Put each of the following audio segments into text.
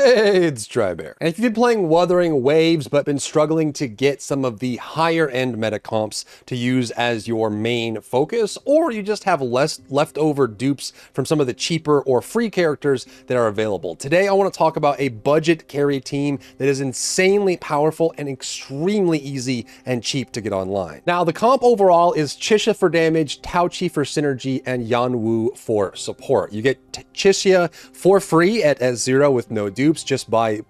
Hey, it's Drybear. And if you've been playing Wuthering Waves but been struggling to get some of the higher end meta comps to use as your main focus, or you just have less leftover dupes from some of the cheaper or free characters that are available, today I want to talk about a budget carry team that is insanely powerful and extremely easy and cheap to get online. Now, the comp overall is Chisha for damage, Taochi for synergy, and Yanwu for support. You get Chisha for free at S0 with no dupes just by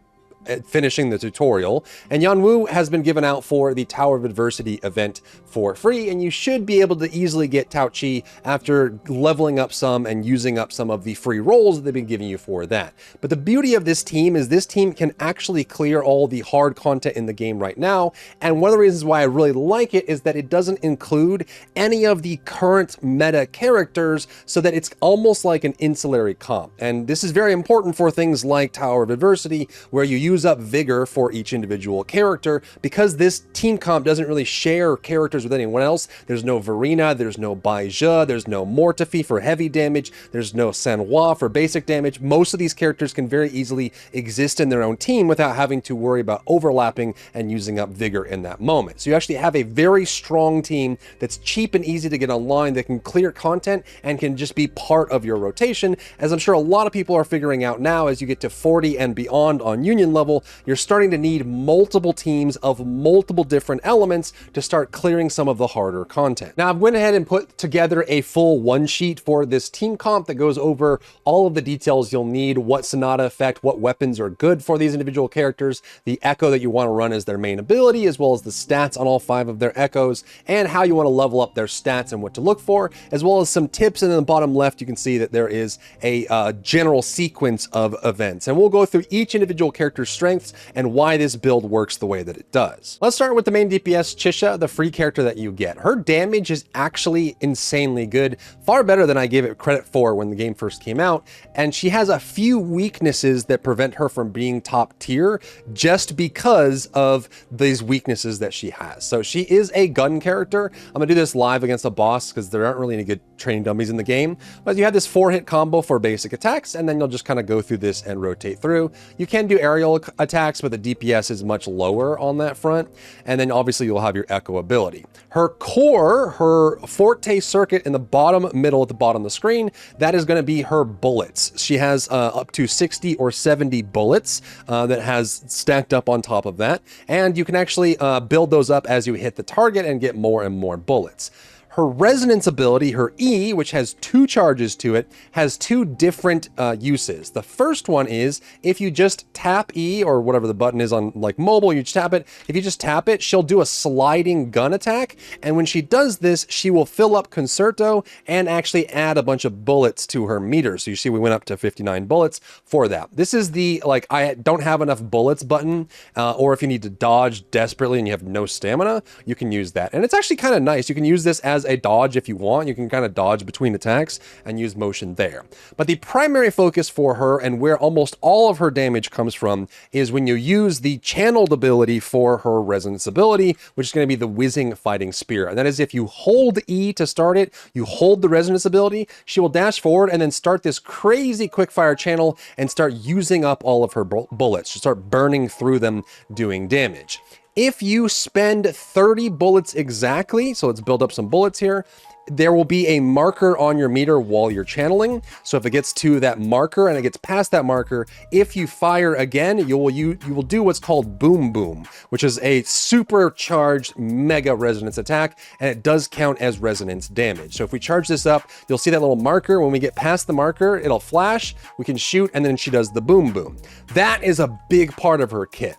finishing the tutorial, and Yanwu has been given out for the Tower of Adversity event for free, and you should be able to easily get Taochi after leveling up some and using up some of the free rolls that they've been giving you for that. But the beauty of this team is this team can actually clear all the hard content in the game right now, and one of the reasons why I really like it is that it doesn't include any of the current meta characters, so that it's almost like an ancillary comp. And this is very important for things like Tower of Adversity, where you use up vigor for each individual character. Because this team comp doesn't really share characters with anyone else, there's no Verena, there's no Baizha, there's no Mortefi for heavy damage, there's no Sanhua for basic damage. Most of these characters can very easily exist in their own team without having to worry about overlapping and using up vigor in that moment. So you actually have a very strong team that's cheap and easy to get online, that can clear content and can just be part of your rotation, as I'm sure a lot of people are figuring out now. As you get to 40 and beyond on Union level, you're starting to need multiple teams of multiple different elements to start clearing some of the harder content. Now, I've went ahead and put together a full one sheet for this team comp that goes over all of the details you'll need, what Sonata effect, what weapons are good for these individual characters, the echo that you want to run as their main ability, as well as the stats on all 5 of their echoes, and how you want to level up their stats and what to look for, as well as some tips. And in the bottom left, you can see that there is a general sequence of events, and we'll go through each individual character's strengths and why this build works the way that it does. Let's start with the main DPS, Chisha, the free character that you get. Her damage is actually insanely good, far better than I gave it credit for when the game first came out, and she has a few weaknesses that prevent her from being top tier just because of these weaknesses that she has. So she is a gun character. I'm gonna do this live against a boss because there aren't really any good training dummies in the game, but you have this 4-hit combo for basic attacks, and then you'll just kind of go through this and rotate through. You can do aerial attacks, but the DPS is much lower on that front, and then obviously you'll have your echo ability. Her core, her forte circuit in the bottom middle at the bottom of the screen, that is going to be her bullets. She has up to 60 or 70 bullets that has stacked up on top of that, and you can actually build those up as you hit the target and get more and more bullets. Her resonance ability, her E, which has 2 charges to it, has 2 different uses. The first one is if you just tap E, or whatever the button is on like mobile, you just tap it. If you just tap it, she'll do a sliding gun attack. And when she does this, she will fill up Concerto and actually add a bunch of bullets to her meter. So you see we went up to 59 bullets for that. This is the, like, I don't have enough bullets button, or if you need to dodge desperately and you have no stamina, you can use that. And it's actually kind of nice. You can use this as a dodge if you want. You can kind of dodge between attacks and use motion there. But the primary focus for her, and where almost all of her damage comes from, is when you use the channeled ability for her resonance ability, which is going to be the whizzing fighting spear. And that is if you hold E to start it, you hold the resonance ability, she will dash forward and then start this crazy quickfire channel and start using up all of her bullets. She'll start burning through them, doing damage. If you spend 30 bullets exactly, so let's build up some bullets here, there will be a marker on your meter while you're channeling. So if it gets to that marker and it gets past that marker, if you fire again, you will do what's called boom boom, which is a supercharged mega resonance attack, and it does count as resonance damage. So if we charge this up, you'll see that little marker. When we get past the marker, it'll flash, we can shoot, and then she does the boom boom. That is a big part of her kit.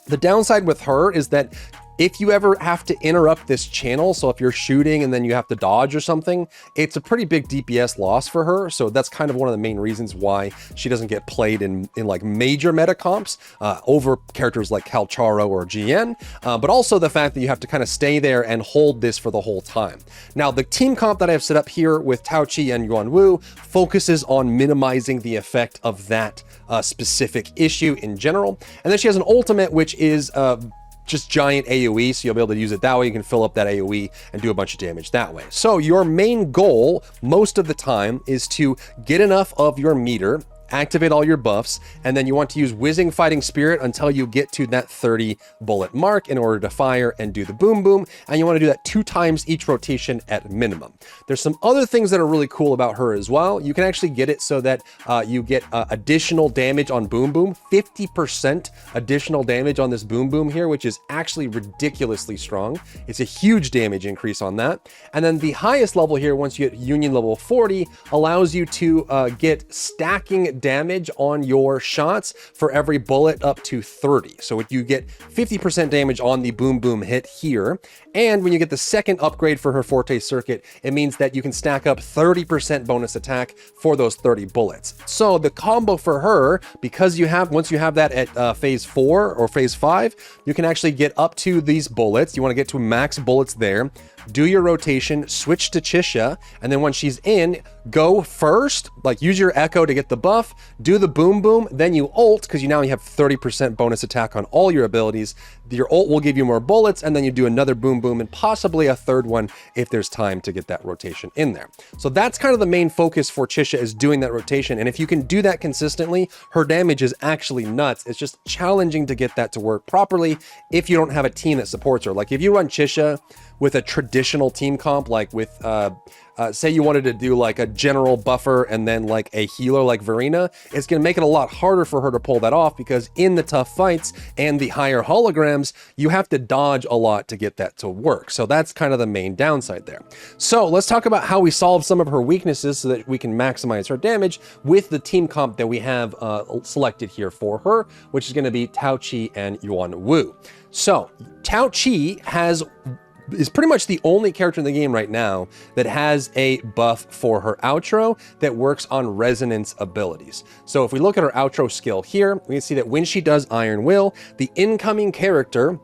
The downside with her is that if you ever have to interrupt this channel, so if you're shooting and then you have to dodge or something, it's a pretty big DPS loss for her. So that's kind of one of the main reasons why she doesn't get played in like major meta comps over characters like Calcharo or GN, but also the fact that you have to kind of stay there and hold this for the whole time. Now, the team comp that I have set up here with Taochi and Yuanwu focuses on minimizing the effect of that specific issue in general. And then she has an ultimate, which is just giant AoE, so you'll be able to use it that way. You can fill up that AoE and do a bunch of damage that way. So your main goal most of the time is to get enough of your meter activate all your buffs, and then you want to use Whizzing Fighting Spirit until you get to that 30 bullet mark in order to fire and do the boom boom, and you want to do that 2 times each rotation at minimum. There's some other things that are really cool about her as well. You can actually get it so that you get additional damage on boom boom, 50% additional damage on this boom boom here, which is actually ridiculously strong. It's a huge damage increase on that. And then the highest level here, once you get Union level 40, allows you to get stacking damage on your shots for every bullet up to 30. So you get 50% damage on the boom boom hit here. And when you get the second upgrade for her Forte Circuit, it means that you can stack up 30% bonus attack for those 30 bullets. So the combo for her, because once you have that at phase 4 or phase 5, you can actually get up to these bullets. You want to get to max bullets there, do your rotation, switch to Chisha, and then when she's in, go first, like use your echo to get the buff, do the boom boom, then you ult, because you have 30% bonus attack on all your abilities. Your ult will give you more bullets, and then you do another boom boom and possibly a third one if there's time to get that rotation in there. So that's kind of the main focus for Chisha, is doing that rotation. And if you can do that consistently, her damage is actually nuts. It's just challenging to get that to work properly if you don't have a team that supports her. Like if you run Chisha with a traditional team comp, like with say you wanted to do like a general buffer and then like a healer like Verena, it's going to make it a lot harder for her to pull that off, because in the tough fights and the higher holograms, you have to dodge a lot to get that to work. So that's kind of the main downside there. So let's talk about how we solve some of her weaknesses so that we can maximize her damage with the team comp that we have selected here for her, which is going to be Tao Qi and Yuan Wu. So Tao Qi is pretty much the only character in the game right now that has a buff for her outro that works on resonance abilities. So if we look at her outro skill here, we can see that when she does Iron Will, the incoming character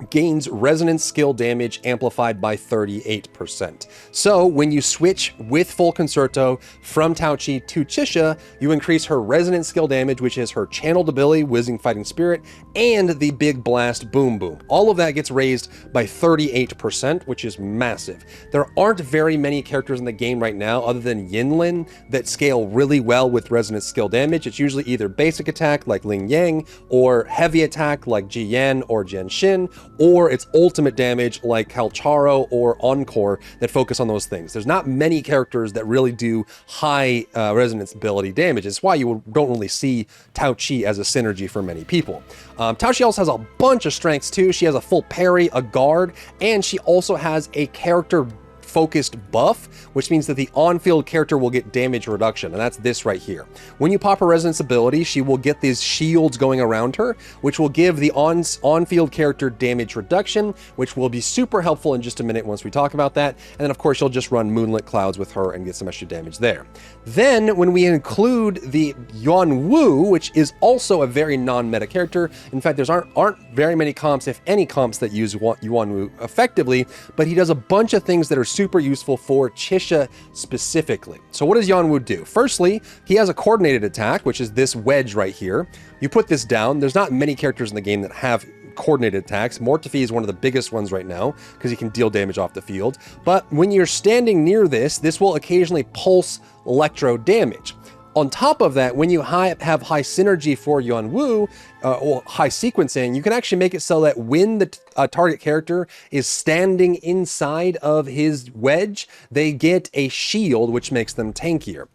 gains resonance skill damage amplified by 38%. So when you switch with full concerto from Tao Qi to Chisha, you increase her resonance skill damage, which is her channeled ability, Whizzing Fighting Spirit, and the big blast boom boom. All of that gets raised by 38%, which is massive. There aren't very many characters in the game right now other than Yinlin that scale really well with resonance skill damage. It's usually either basic attack like Ling Yang, or heavy attack like Ji Yan or Genshin, or it's ultimate damage like Calcharo or Encore that focus on those things. There's not many characters that really do high resonance ability damage. It's why you don't really see Tao Qi as a synergy for many people. Tao Qi also has a bunch of strengths too. She has a full parry, a guard, and she also has a character focused buff, which means that the on-field character will get damage reduction, and that's this right here. When you pop her resonance ability, she will get these shields going around her, which will give the on-field character damage reduction, which will be super helpful in just a minute once we talk about that. And then of course you'll just run Moonlit Clouds with her and get some extra damage there. Then when we include the Yuan Wu, which is also a very non-meta character, in fact there aren't very many comps, if any comps, that use Yuan Wu effectively, but he does a bunch of things that are super useful for Chisha specifically. So what does Yuan Wu do? Firstly, he has a coordinated attack, which is this wedge right here. You put this down. There's not many characters in the game that have coordinated attacks. Mortefi is one of the biggest ones right now because he can deal damage off the field. But when you're standing near this will occasionally pulse electro damage. On top of that, when you have high synergy for Yuan Wu, or high sequencing, you can actually make it so that when the target character is standing inside of his wedge, they get a shield, which makes them tankier.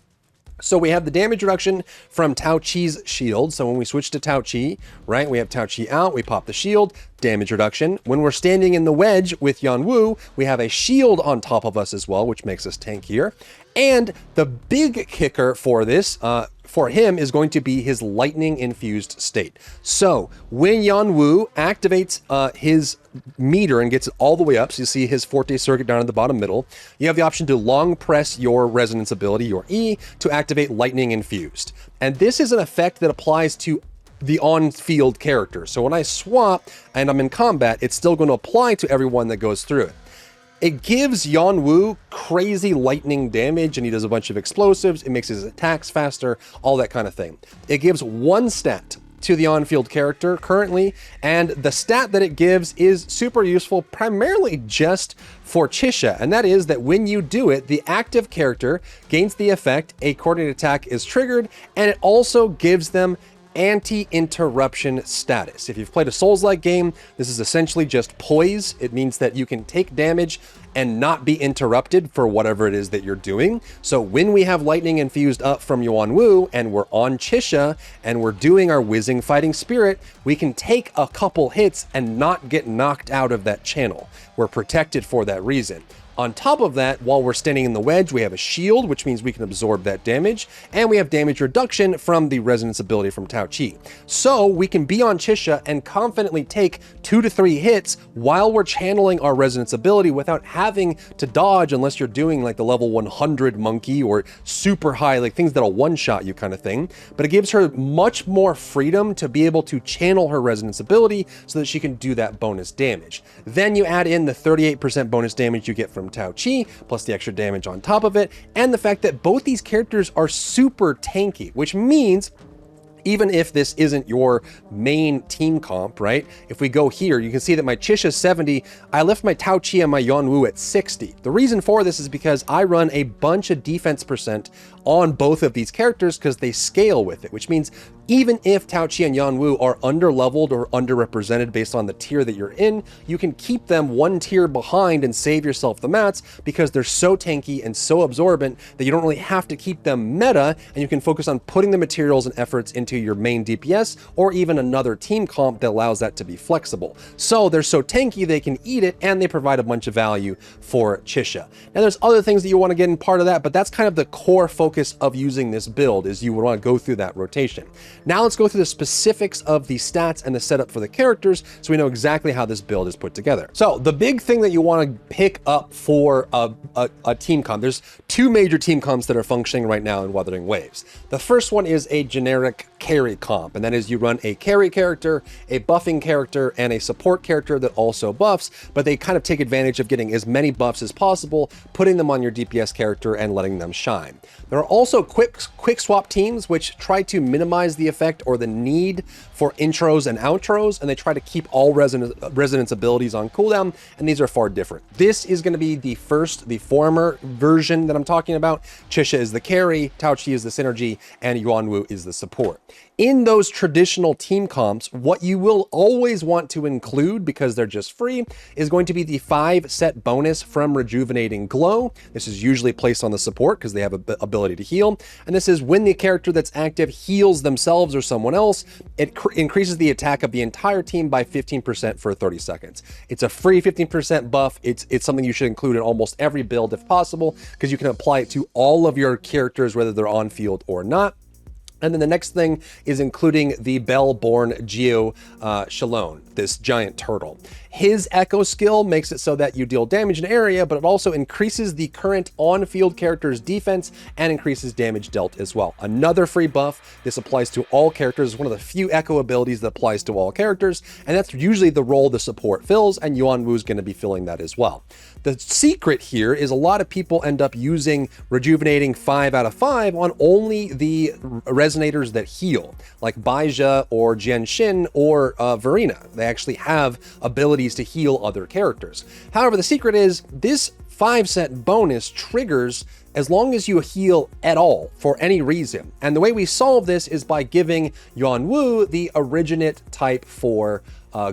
So we have the damage reduction from Tao Qi's shield. So when we switch to Tao Qi, right, we have Tao Qi out, we pop the shield, damage reduction. When we're standing in the wedge with Yuan Wu, we have a shield on top of us as well, which makes us tankier. And the big kicker for this, for him, is going to be his lightning infused state. So when Yuan Wu activates his meter and gets it all the way up, so you see his Forte Circuit down at the bottom middle, you have the option to long press your resonance ability, your E, to activate lightning infused. And this is an effect that applies to the on-field character. So when I swap and I'm in combat, it's still going to apply to everyone that goes through it. It gives Yuan Wu crazy lightning damage, and he does a bunch of explosives. It makes his attacks faster, all that kind of thing. It gives one stat to the on-field character currently, and the stat that it gives is super useful primarily just for Chisha, and that is that when you do it, the active character gains the effect, a coordinated attack is triggered, and it also gives them anti-interruption status. If you've played a Souls-like game, this is essentially just poise. It means that you can take damage and not be interrupted for whatever it is that you're doing. So when we have lightning infused up from Yuan Wu and we're on Chisha and we're doing our whizzing fighting spirit, we can take a couple hits and not get knocked out of that channel. We're protected for that reason. On top of that, while we're standing in the wedge, we have a shield, which means we can absorb that damage, and we have damage reduction from the resonance ability from Tao Chi. So we can be on Chisha and confidently take 2 to 3 hits while we're channeling our resonance ability without having to dodge unless you're doing like the level 100 monkey or super high, like things that'll one-shot you kind of thing. But it gives her much more freedom to be able to channel her resonance ability so that she can do that bonus damage. Then you add in the 38% bonus damage you get from Tao Chi, plus the extra damage on top of it, and the fact that both these characters are super tanky, which means even if this isn't your main team comp, right? If we go here, you can see that my Chisha is 70, I left my Tao Chi and my Yuan Wu at 60. The reason for this is because I run a bunch of defense percent on both of these characters because they scale with it, which means even if Tao Chi and Yuan Wu are under-leveled or underrepresented based on the tier that you're in, you can keep them one tier behind and save yourself the mats because they're so tanky and so absorbent that you don't really have to keep them meta, and you can focus on putting the materials and efforts into your main DPS or even another team comp that allows that to be flexible. So they're so tanky they can eat it, and they provide a bunch of value for Chisha. Now there's other things that you want to get in part of that, but that's kind of the core focus of using this build, is you would want to go through that rotation. Now let's go through the specifics of the stats and the setup for the characters so we know exactly how this build is put together. So the big thing that you want to pick up for a team comp, there's 2 major team comps that are functioning right now in Wuthering Waves. The first one is a generic carry comp, and that is you run a carry character, a buffing character, and a support character that also buffs, but they kind of take advantage of getting as many buffs as possible, putting them on your DPS character and letting them shine. There are also quick swap teams which try to minimize the effect or the need for intros and outros, and they try to keep all resonance abilities on cooldown, and these are far different. This is going to be the former version that I'm talking about. Chisha is the carry, Tao Chi is the synergy, and Yuan Wu is the support. In those traditional team comps, what you will always want to include, because they're just free, is going to be the 5 set bonus from Rejuvenating Glow. This is usually placed on the support because they have a ability to heal. And this is when the character that's active heals themselves or someone else, it increases the attack of the entire team by 15% for 30 seconds. It's a free 15% buff. It's something you should include in almost every build if possible, because you can apply it to all of your characters, whether they're on field or not. And then the next thing is including the Bell-born Geo Shalone, this giant turtle. His echo skill makes it so that you deal damage in area, but it also increases the current on-field character's defense and increases damage dealt as well. Another free buff. This applies to all characters. One of the few echo abilities that applies to all characters, and that's usually the role the support fills, and Yuan Wu's going to be filling that as well. The secret here is a lot of people end up using Rejuvenating 5 out of 5 on only the Resonators that heal, like Baija or Genshin or Verena. They actually have abilities to heal other characters. However, the secret is this 5-set bonus triggers as long as you heal at all for any reason. And the way we solve this is by giving Yuan Wu the Originate Type 4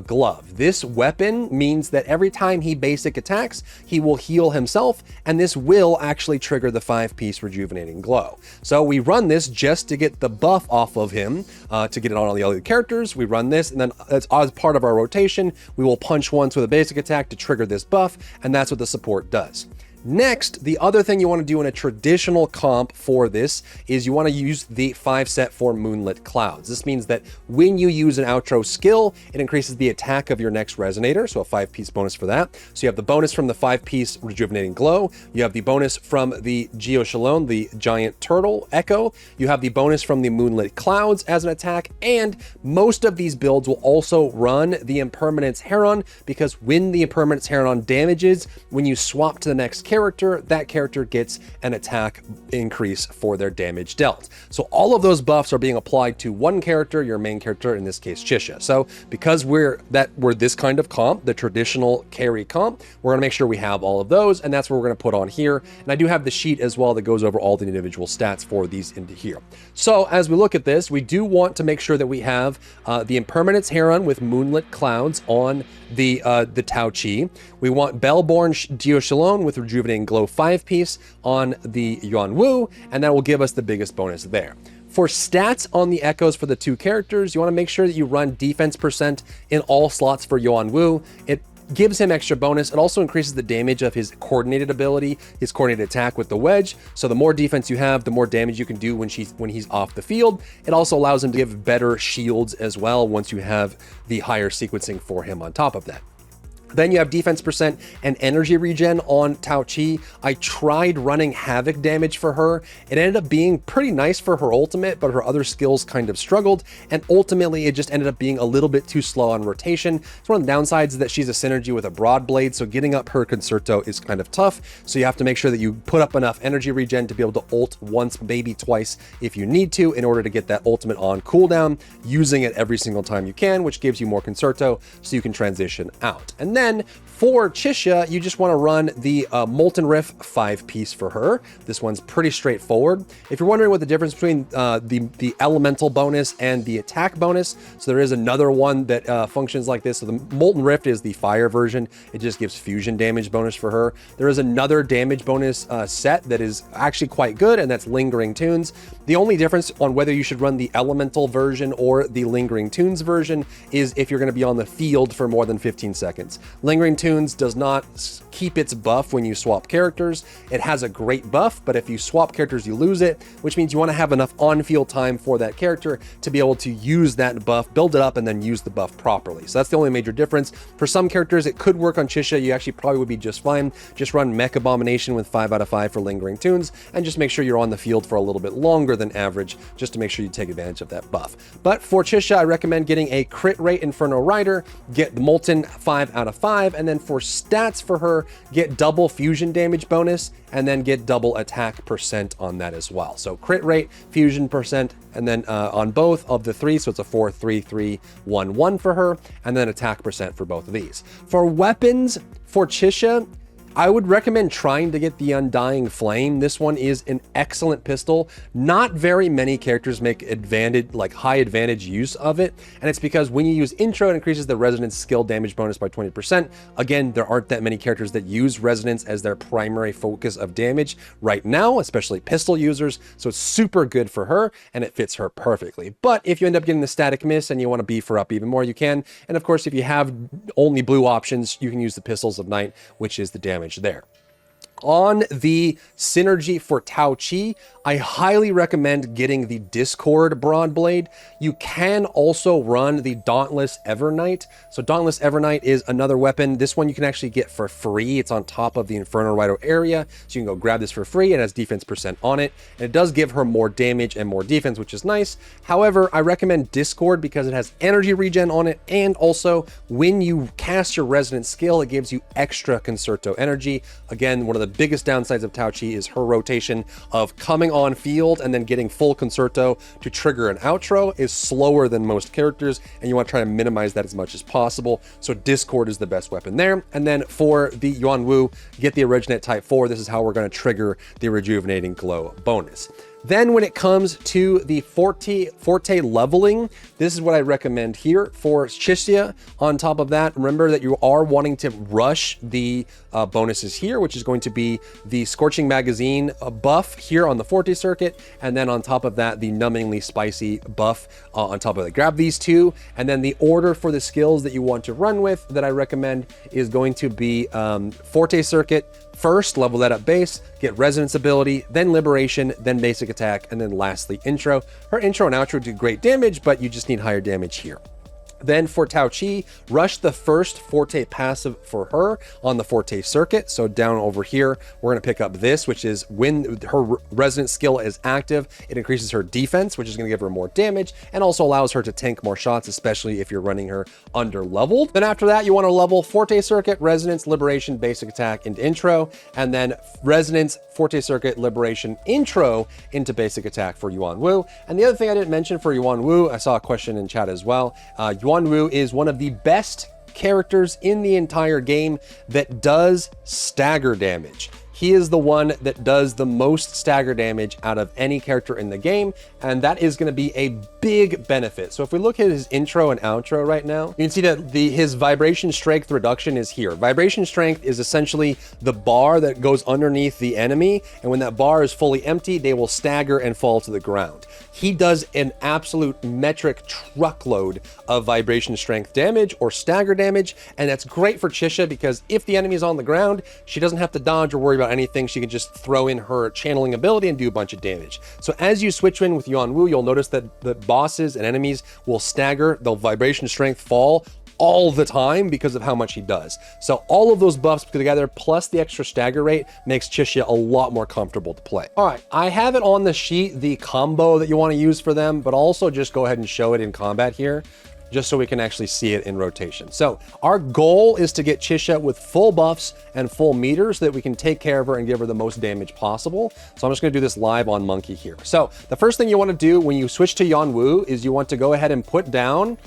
glove. This weapon means that every time he basic attacks, he will heal himself, and this will actually trigger the 5-piece Rejuvenating Glow. So we run this just to get the buff off of him, to get it on all the other characters. We run this, and then as part of our rotation, we will punch once with a basic attack to trigger this buff, and that's what the support does. Next, the other thing you want to do in a traditional comp for this is you want to use the 5-set for Moonlit Clouds. This means that when you use an outro skill, it increases the attack of your next Resonator, so a 5-piece bonus for that. So you have the bonus from the 5-piece Rejuvenating Glow, you have the bonus from the Geo Shalone, the giant turtle echo, you have the bonus from the Moonlit Clouds as an attack, and most of these builds will also run the Impermanence Heron, because when the Impermanence Heron damages, when you swap to the next character, that character gets an attack increase for their damage dealt. So all of those buffs are being applied to one character, your main character, in this case, Chisha. So because we're this kind of comp, the traditional carry comp, we're gonna make sure we have all of those, and that's what we're gonna put on here. And I do have the sheet as well that goes over all the individual stats for these into here. So as we look at this, we do want to make sure that we have the Impermanence Heron with Moonlit Clouds on the Tao Chi. We want Bellborn Dioshalon with Rejuvenating Glow 5-piece on the Yuan Wu, and that will give us the biggest bonus there. For stats on the echoes for the two characters, you want to make sure that you run defense percent in all slots for Yuan Wu. It gives him extra bonus. It also increases the damage of his coordinated ability, his coordinated attack with the wedge. So the more defense you have, the more damage you can do when he's off the field. It also allows him to give better shields as well once you have the higher sequencing for him on top of that. Then you have defense percent and energy regen on Tao Chi. I tried running havoc damage for her. It ended up being pretty nice for her ultimate, but her other skills kind of struggled. And ultimately, it just ended up being a little bit too slow on rotation. It's one of the downsides is that she's a synergy with a broad blade, so getting up her concerto is kind of tough. So you have to make sure that you put up enough energy regen to be able to ult once, maybe twice if you need to, in order to get that ultimate on cooldown, using it every single time you can, which gives you more concerto so you can transition out. And then for Chisha, you just want to run the Molten Rift 5-piece for her. This one's pretty straightforward. If you're wondering what the difference between the elemental bonus and the attack bonus, so there is another one that functions like this. So the Molten Rift is the fire version. It just gives fusion damage bonus for her. There is another damage bonus set that is actually quite good, and that's Lingering Tunes. The only difference on whether you should run the elemental version or the Lingering Tunes version is if you're going to be on the field for more than 15 seconds. Lingering Tunes does not keep its buff when you swap characters. It has a great buff, but if you swap characters, you lose it, which means you want to have enough on-field time for that character to be able to use that buff, build it up, and then use the buff properly. So that's the only major difference. For some characters, it could work on Chisha. You actually probably would be just fine. Just run Mech Abomination with 5 out of 5 for Lingering Tunes, and just make sure you're on the field for a little bit longer than average, just to make sure you take advantage of that buff. But for Chisha, I recommend getting a crit rate Inferno Rider, get the Molten 5 out of 5, and then for stats for her, get double fusion damage bonus, and then get double attack percent on that as well. So crit rate, fusion percent, and then on both of the three, so it's a 4, 3, 3, 1, 1 for her, and then attack percent for both of these. For weapons, for Chisha, I would recommend trying to get the Undying Flame. This one is an excellent pistol. Not very many characters make high advantage use of it, and it's because when you use intro, it increases the resonance skill damage bonus by 20%. Again, there aren't that many characters that use resonance as their primary focus of damage right now, especially pistol users, so it's super good for her, and it fits her perfectly. But if you end up getting the static miss and you want to beef her up even more, you can. And of course, if you have only blue options, you can use the Pistols of Night, which is the damage there. On the synergy for Tao Chi, I highly recommend getting the Discord Broadblade. You can also run the Dauntless Evernight. So Dauntless Evernight is another weapon. This one you can actually get for free. It's on top of the Inferno Rider area, so you can go grab this for free. It has defense percent on it, and it does give her more damage and more defense, which is nice. However, I recommend Discord because it has energy regen on it, and also when you cast your Resonance skill, it gives you extra Concerto energy. Again, one of the biggest downsides of Tao Chi is her rotation of coming on field and then getting full concerto to trigger an outro is slower than most characters, and you want to try to minimize that as much as possible. So Discord is the best weapon there. And then for the Yuan Wu, get the Originate Type 4. This is how we're going to trigger the Rejuvenating Glow bonus. Then when it comes to the Forte leveling, this is what I recommend here for Chisha. On top of that, remember that you are wanting to rush the bonuses here, which is going to be the Scorching Magazine buff here on the Forte circuit, and then on top of that, the Numbingly Spicy buff on top of it. Grab these two, and then the order for the skills that you want to run with that I recommend is going to be Forte circuit, first, level that up base, get Resonance ability, then Liberation, then basic attack, and then lastly intro. Her intro and outro do great damage, but you just need higher damage here. Then for Tao Chi, rush the first Forte passive for her on the Forte circuit. So down over here, we're going to pick up this, which is when her resonant skill is active, it increases her defense, which is going to give her more damage and also allows her to tank more shots, especially if you're running her under leveled. Then after that, you want to level Forte circuit, resonance, liberation, basic attack into intro, and then resonance, Forte circuit, liberation, intro into basic attack for Yuan Wu. And the other thing I didn't mention for Yuan Wu, I saw a question in chat as well. Yuan Wu is one of the best characters in the entire game that does stagger damage. He is the one that does the most stagger damage out of any character in the game, and that is going to be a big benefit. So if we look at his intro and outro right now, you can see that his vibration strength reduction is here. Vibration strength is essentially the bar that goes underneath the enemy, and when that bar is fully empty, they will stagger and fall to the ground. He does an absolute metric truckload of vibration strength damage or stagger damage, and that's great for Chisha because if the enemy is on the ground, she doesn't have to dodge or worry about anything. She can just throw in her channeling ability and do a bunch of damage. So as you switch in with Yuan Wu, you'll notice that the bosses and enemies will stagger, they'll vibration strength fall all the time because of how much he does. So all of those buffs together plus the extra stagger rate makes Chisha a lot more comfortable to play. All right, I have it on the sheet, the combo that you want to use for them, but also just go ahead and show it in combat here, just so we can actually see it in rotation. So our goal is to get Chisha with full buffs and full meters so that we can take care of her and give her the most damage possible. So I'm just gonna do this live on Monkey here. So the first thing you wanna do when you switch to Yuan Wu is you want to go ahead and put down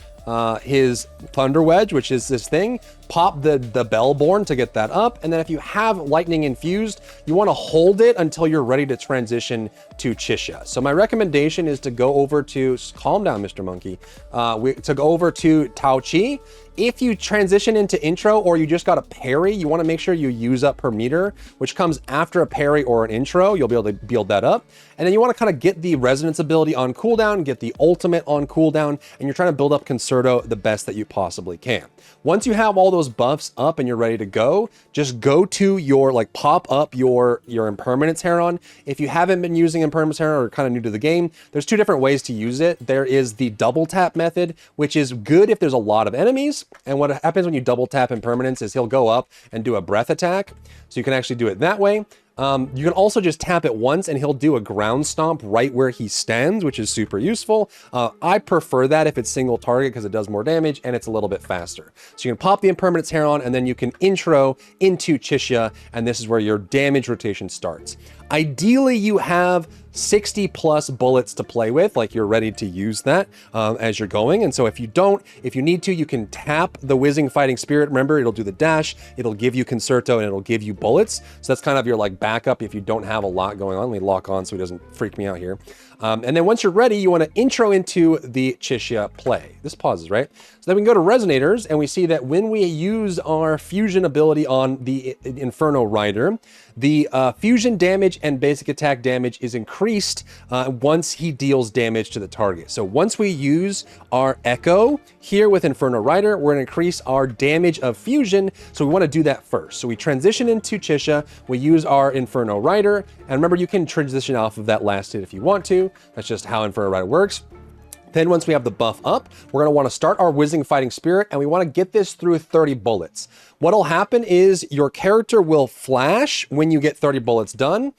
his Thunder Wedge, which is this thing, pop the Bellborn to get that up, and then if you have Lightning infused, you want to hold it until you're ready to transition to Chisha. So my recommendation is to go over to, calm down Mr. Monkey, to go over to Tao Chi. If you transition into intro or you just got a parry, you want to make sure you use up her meter, which comes after a parry or an intro. You'll be able to build that up. And then you want to kind of get the resonance ability on cooldown, get the ultimate on cooldown, and you're trying to build up Concerto the best that you possibly can. Once you have all those buffs up and you're ready to go, just go to your, like, pop up your Impermanence Heron. If you haven't been using Impermanence Heron or kind of new to the game, there's two different ways to use it. There is the double tap method, which is good if there's a lot of enemies. And what happens when you double tap Impermanence is he'll go up and do a breath attack. So you can actually do it that way. You can also just tap it once and he'll do a ground stomp right where he stands, which is super useful. I prefer that if it's single target because it does more damage and it's a little bit faster. So you can pop the Impermanence Heron and then you can intro into Chisha, and this is where your damage rotation starts. Ideally, you have 60 plus bullets to play with, like you're ready to use that as you're going. And so if you don't, if you need to, you can tap the Whizzing Fighting Spirit. Remember, it'll do the dash, it'll give you Concerto, and it'll give you bullets. So that's kind of your like backup if you don't have a lot going on. Let me lock on so it doesn't freak me out here. And then once you're ready, you want to intro into the Chisha play. This pauses, right? So then we can go to Resonators, and we see that when we use our fusion ability on the Inferno Rider, the fusion damage and basic attack damage is increased once he deals damage to the target. So once we use our Echo here with Inferno Rider, we're gonna increase our damage of fusion. So we wanna do that first. So we transition into Chisha, we use our Inferno Rider, and remember you can transition off of that last hit if you want to. That's just how Inferno Rider works. Then once we have the buff up, we're gonna wanna start our Whizzing Fighting Spirit, and we wanna get this through 30 bullets. What'll happen is your character will flash when you get 30 bullets done.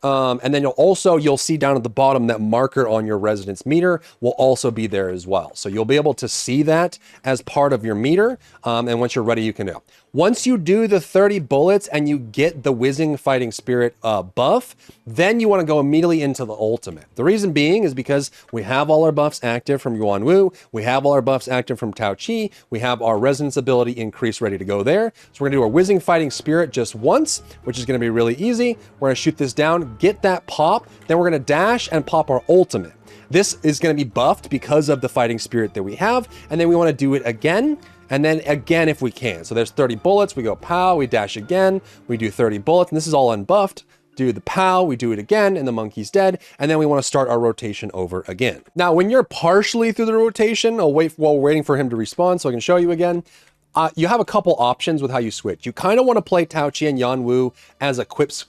And then you'll see down at the bottom that marker on your resonance meter will also be there as well. So you'll be able to see that as part of your meter. And once you're ready, you can do. Once you do the 30 bullets and you get the Whizzing Fighting Spirit buff, then you want to go immediately into the ultimate. The reason being is because we have all our buffs active from Yuan Wu, we have all our buffs active from Tao Chi, we have our resonance ability increased ready to go there. So we're going to do our Whizzing Fighting Spirit just once, which is going to be really easy. We're going to shoot this down, get that pop, then we're going to dash and pop our ultimate. This is going to be buffed because of the Fighting Spirit that we have, and then we want to do it again. And then again if we can. So there's 30 bullets, we go pow, we dash again, we do 30 bullets, and this is all unbuffed. Do the pow, we do it again, and the monkey's dead, and then we want to start our rotation over again. Now, when you're partially through the rotation, while we're waiting for him to respawn so I can show you again, You have a couple options with how you switch. You kind of want to play Tao Chi and Yanwu as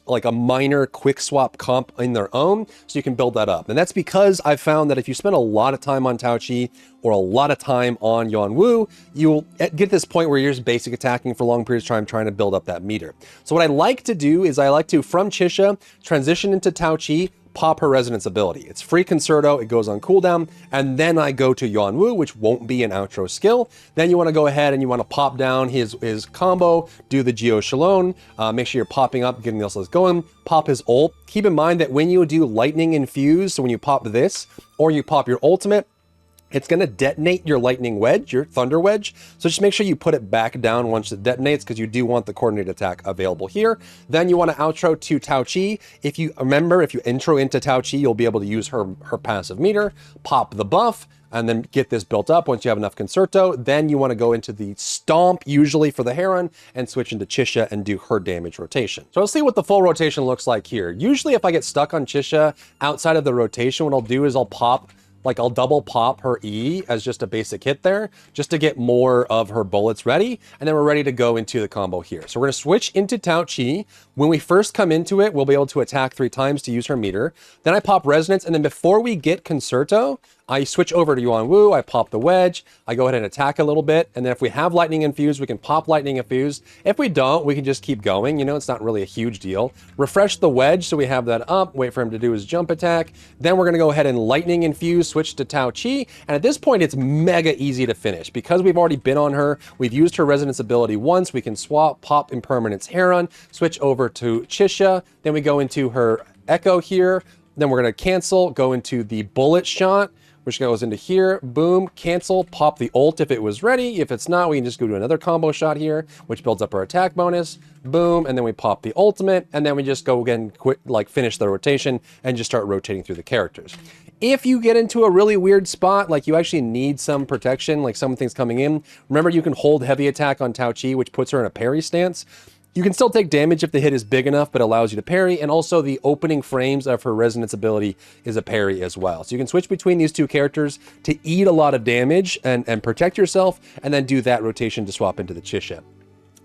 like a minor quick swap comp in their own, so you can build that up. And that's because I've found that if you spend a lot of time on Tao Chi or a lot of time on Yanwu, you'll get this point where you're just basic attacking for long periods of time trying to build up that meter. So what I like to do is I like to, from Chisha, transition into Tao Chi, pop her resonance ability. It's free concerto, it goes on cooldown, and then I go to Yanwu, which won't be an outro skill. Then you want to go ahead and you want to pop down his combo, do the Geo Shalom, make sure you're popping up, getting the else going, pop his ult. Keep in mind that when you do lightning infused, so when you pop this, or you pop your ultimate, it's going to detonate your lightning wedge, your thunder wedge. So just make sure you put it back down once it detonates, because you do want the coordinated attack available here. Then you want to outro to Tao Chi. If you remember, if you intro into Tao Chi, you'll be able to use her passive meter, pop the buff, and then get this built up once you have enough concerto. Then you want to go into the stomp, usually for the Heron, and switch into Chisha and do her damage rotation. So let's see what the full rotation looks like here. Usually if I get stuck on Chisha outside of the rotation, what I'll do is I'll double pop her E as just a basic hit there, just to get more of her bullets ready, and then we're ready to go into the combo here. So we're gonna switch into Tao Chi. When we first come into it, we'll be able to attack 3 times to use her meter. Then I pop Resonance, and then before we get Concerto, I switch over to Yuanwu, I pop the wedge, I go ahead and attack a little bit, and then if we have Lightning Infused, we can pop Lightning Infused. If we don't, we can just keep going, you know, it's not really a huge deal. Refresh the wedge so we have that up, wait for him to do his jump attack. Then we're gonna go ahead and Lightning Infuse, switch to Tao Chi, and at this point it's mega easy to finish. Because we've already been on her, we've used her Resonance ability once, we can swap, pop Impermanence Heron, switch over to Chisha, then we go into her Echo here, then we're gonna cancel, go into the Bullet Shot, which goes into here, boom, cancel, pop the ult if it was ready. If it's not, we can just go to another combo shot here, which builds up our attack bonus, boom, and then we pop the ultimate, and then we just go again, finish the rotation, and just start rotating through the characters. If you get into a really weird spot, like you actually need some protection, like something's coming in, remember you can hold heavy attack on Tao Chi, which puts her in a parry stance. You can still take damage if the hit is big enough, but allows you to parry, and also the opening frames of her resonance ability is a parry as well. So you can switch between these two characters to eat a lot of damage and protect yourself, and then do that rotation to swap into the Chisha.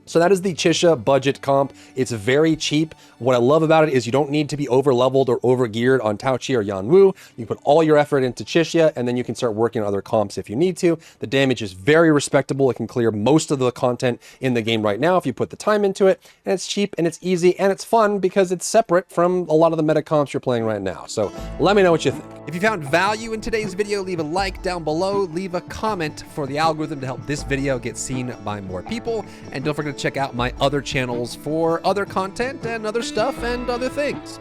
So that is the Chisha budget comp. It's very cheap. What I love about it is you don't need to be over leveled or over geared on Tao Chi or Yanwu. You put all your effort into Chisha, and then you can start working on other comps if you need to. The damage is very respectable. It can clear most of the content in the game right now if you put the time into it, and it's cheap and it's easy and it's fun because it's separate from a lot of the meta comps you're playing right now. So let me know what you think. If you found value in today's video, leave a like down below, leave a comment for the algorithm to help this video get seen by more people, and don't forget to check out my other channels for other content and other stuff and other things.